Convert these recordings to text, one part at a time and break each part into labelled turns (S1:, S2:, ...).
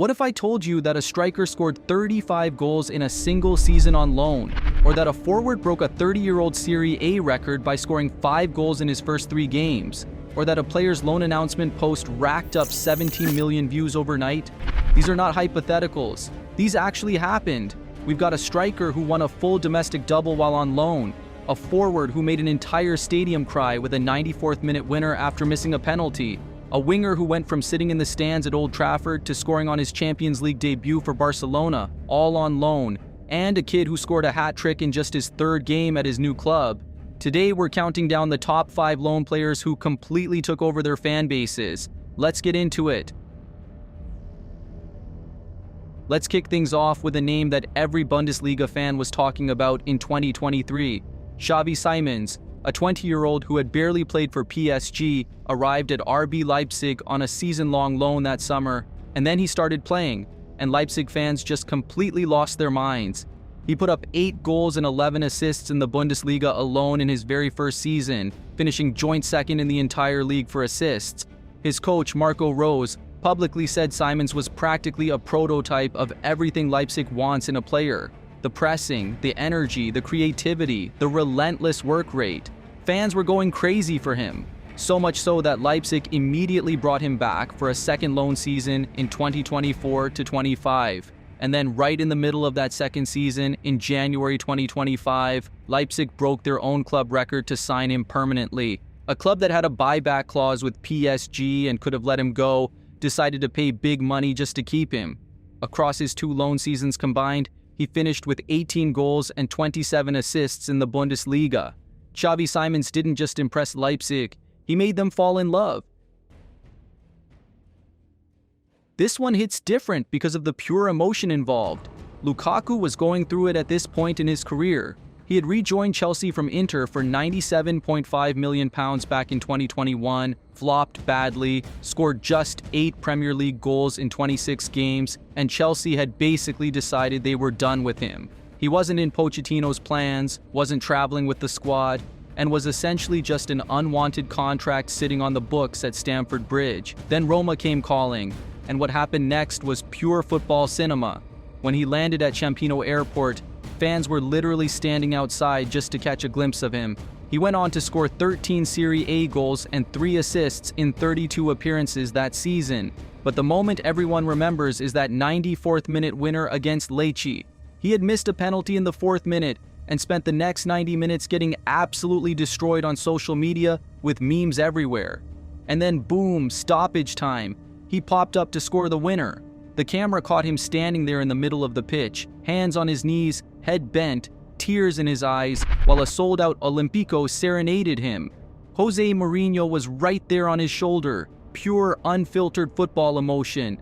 S1: What if I told you that a striker scored 35 goals in a single season on loan, or that a forward broke a 30-year-old Serie A record by scoring 5 goals in his first 3 games, or that a player's loan announcement post racked up 17 million views overnight? These are not hypotheticals. These actually happened. We've got a striker who won a full domestic double while on loan, a forward who made an entire stadium cry with a 94th minute winner after missing a penalty, a winger who went from sitting in the stands at Old Trafford to scoring on his Champions League debut for Barcelona, all on loan, and a kid who scored a hat-trick in just his 3rd game at his new club. Today we're counting down the top 5 loan players who completely took over their fan bases. Let's get into it. Let's kick things off with a name that every Bundesliga fan was talking about in 2023. Xavi Simons, a 20-year-old who had barely played for PSG, arrived at RB Leipzig on a season-long loan that summer, and then he started playing, and Leipzig fans just completely lost their minds. He put up 8 goals and 11 assists in the Bundesliga alone in his very first season, finishing joint second in the entire league for assists. His coach, Marco Rose, publicly said Simons was practically a prototype of everything Leipzig wants in a player. The pressing, the energy, the creativity, the relentless work rate. Fans were going crazy for him. So much so that Leipzig immediately brought him back for a second loan season in 2024-25. And then right in the middle of that second season, in January 2025, Leipzig broke their own club record to sign him permanently. A club that had a buyback clause with PSG and could have let him go, decided to pay big money just to keep him. Across his 2 loan seasons combined, he finished with 18 goals and 27 assists in the Bundesliga. Xavi Simons didn't just impress Leipzig, he made them fall in love. This one hits different because of the pure emotion involved. Lukaku was going through it at this point in his career. He had rejoined Chelsea from Inter for £97.5 million back in 2021, flopped badly, scored just 8 Premier League goals in 26 games, and Chelsea had basically decided they were done with him. He wasn't in Pochettino's plans, wasn't traveling with the squad, and was essentially just an unwanted contract sitting on the books at Stamford Bridge. Then Roma came calling, and what happened next was pure football cinema. When he landed at Ciampino Airport, fans were literally standing outside just to catch a glimpse of him. He went on to score 13 Serie A goals and 3 assists in 32 appearances that season. But the moment everyone remembers is that 94th minute winner against Lecce. He had missed a penalty in the 4th minute and spent the next 90 minutes getting absolutely destroyed on social media with memes everywhere. And then boom, stoppage time. He popped up to score the winner. The camera caught him standing there in the middle of the pitch, hands on his knees, head bent, tears in his eyes, while a sold-out Olympico serenaded him. Jose Mourinho was right there on his shoulder, pure, unfiltered football emotion.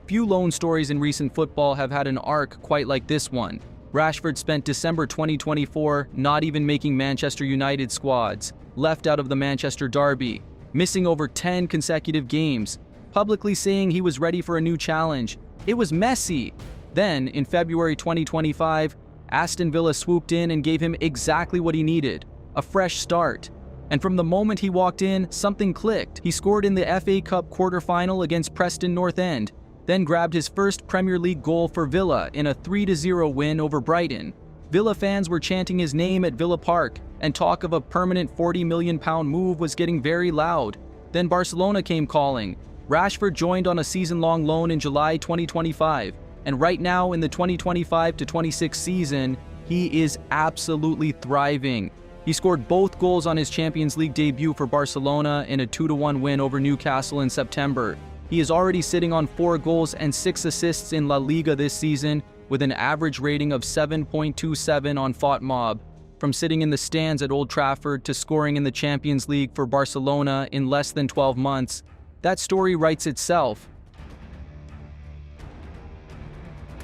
S1: Few loan stories in recent football have had an arc quite like this one. Rashford spent December 2024 not even making Manchester United squads, left out of the Manchester derby, missing over 10 consecutive games, publicly saying he was ready for a new challenge. It was messy. Then, in February 2025, Aston Villa swooped in and gave him exactly what he needed, a fresh start. And from the moment he walked in, something clicked. He scored in the FA Cup quarter-final against Preston North End, then grabbed his first Premier League goal for Villa in a 3-0 win over Brighton. Villa fans were chanting his name at Villa Park, and talk of a permanent £40 million move was getting very loud. Then Barcelona came calling. Rashford joined on a season-long loan in July 2025, and right now in the 2025-26 season, he is absolutely thriving. He scored both goals on his Champions League debut for Barcelona in a 2-1 win over Newcastle in September. He is already sitting on 4 goals and 6 assists in La Liga this season, with an average rating of 7.27 on FotMob. From sitting in the stands at Old Trafford to scoring in the Champions League for Barcelona in less than 12 months, that story writes itself.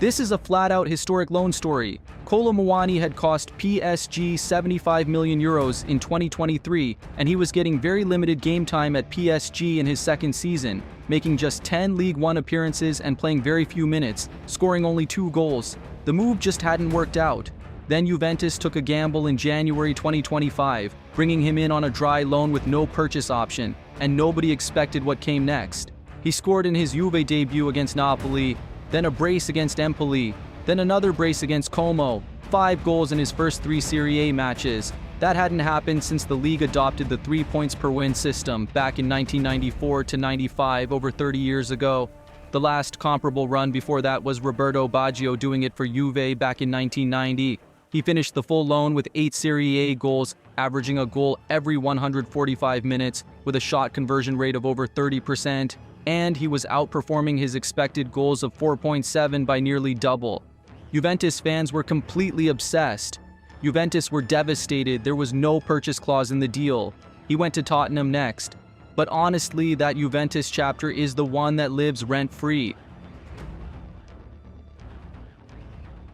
S1: This is a flat-out historic loan story. Kolo Muani had cost PSG 75 million euros in 2023, and he was getting very limited game time at PSG in his second season, making just 10 League One appearances and playing very few minutes, scoring only 2 goals. The move just hadn't worked out. Then Juventus took a gamble in January 2025, bringing him in on a dry loan with no purchase option, and nobody expected what came next. He scored in his Juve debut against Napoli, then a brace against Empoli, then another brace against Como, 5 goals in his first 3 Serie A matches. That hadn't happened since the league adopted the 3 points per win system back in 1994 to 95, over 30 years ago. The last comparable run before that was Roberto Baggio doing it for Juve back in 1990. He finished the full loan with 8 Serie A goals, averaging a goal every 145 minutes with a shot conversion rate of over 30%, and he was outperforming his expected goals of 4.7 by nearly double. Juventus fans were completely obsessed. Juventus were devastated. There was no purchase clause in the deal. He went to Tottenham next. But honestly, that Juventus chapter is the one that lives rent-free.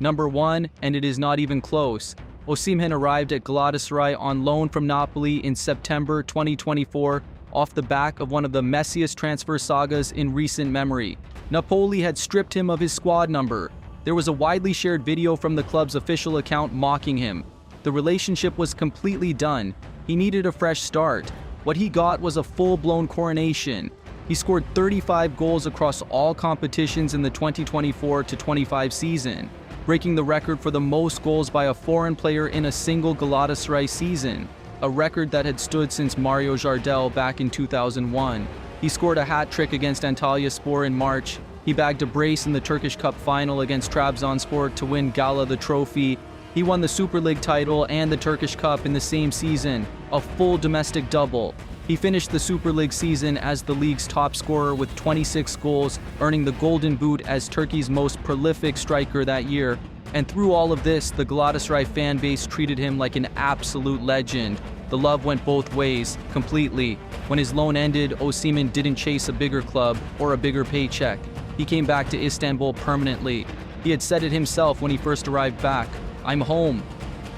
S1: Number 1, and it is not even close. Osimhen arrived at Galatasaray on loan from Napoli in September 2024, off the back of one of the messiest transfer sagas in recent memory. Napoli had stripped him of his squad number. There was a widely shared video from the club's official account mocking him. The relationship was completely done. He needed a fresh start. What he got was a full-blown coronation. He scored 35 goals across all competitions in the 2024-25 season, breaking the record for the most goals by a foreign player in a single Galatasaray season, a record that had stood since Mario Jardel back in 2001. He scored a hat-trick against Antalyaspor in March. He bagged a brace in the Turkish Cup final against Trabzonspor to win Gala the trophy. He won the Super League title and the Turkish Cup in the same season, a full domestic double. He finished the Super League season as the league's top scorer with 26 goals, earning the Golden Boot as Turkey's most prolific striker that year. And through all of this, the Galatasaray fan base treated him like an absolute legend. The love went both ways, completely. When his loan ended, Osimhen didn't chase a bigger club or a bigger paycheck. He came back to Istanbul permanently. He had said it himself when he first arrived back, "I'm home."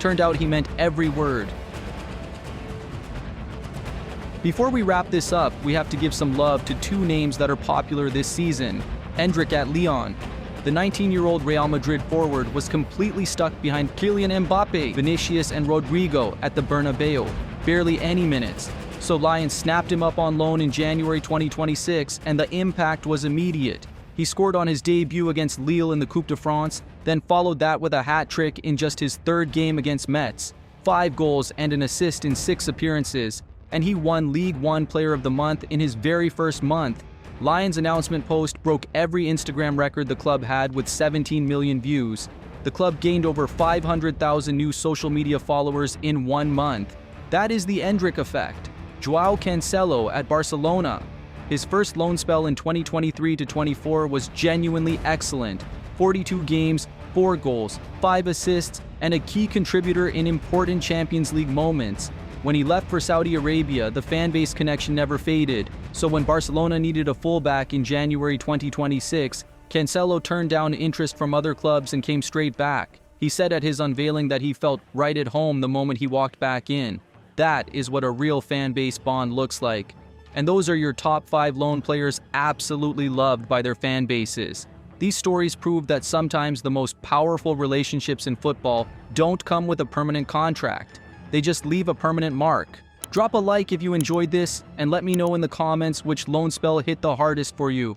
S1: Turned out he meant every word. Before we wrap this up, we have to give some love to 2 names that are popular this season. Endrick at Lyon. The 19-year-old Real Madrid forward was completely stuck behind Kylian Mbappe, Vinicius, and Rodrigo at the Bernabeu. Barely any minutes. So Lyon snapped him up on loan in January 2026, and the impact was immediate. He scored on his debut against Lille in the Coupe de France, then followed that with a hat-trick in just his 3rd game against Metz, 5 goals and an assist in 6 appearances, and he won League One Player of the Month in his very first month. Lyon's announcement post broke every Instagram record the club had with 17 million views. The club gained over 500,000 new social media followers in 1 month. That is the Endrick effect. Joao Cancelo at Barcelona. His first loan spell in 2023-24 was genuinely excellent. 42 games, 4 goals, 5 assists, and a key contributor in important Champions League moments. When he left for Saudi Arabia, the fanbase connection never faded, so when Barcelona needed a fullback in January 2026, Cancelo turned down interest from other clubs and came straight back. He said at his unveiling that he felt right at home the moment he walked back in. That is what a real fanbase bond looks like. And those are your top 5 loan players absolutely loved by their fan bases. These stories prove that sometimes the most powerful relationships in football don't come with a permanent contract. They just leave a permanent mark. Drop a like if you enjoyed this, and let me know in the comments which loan spell hit the hardest for you.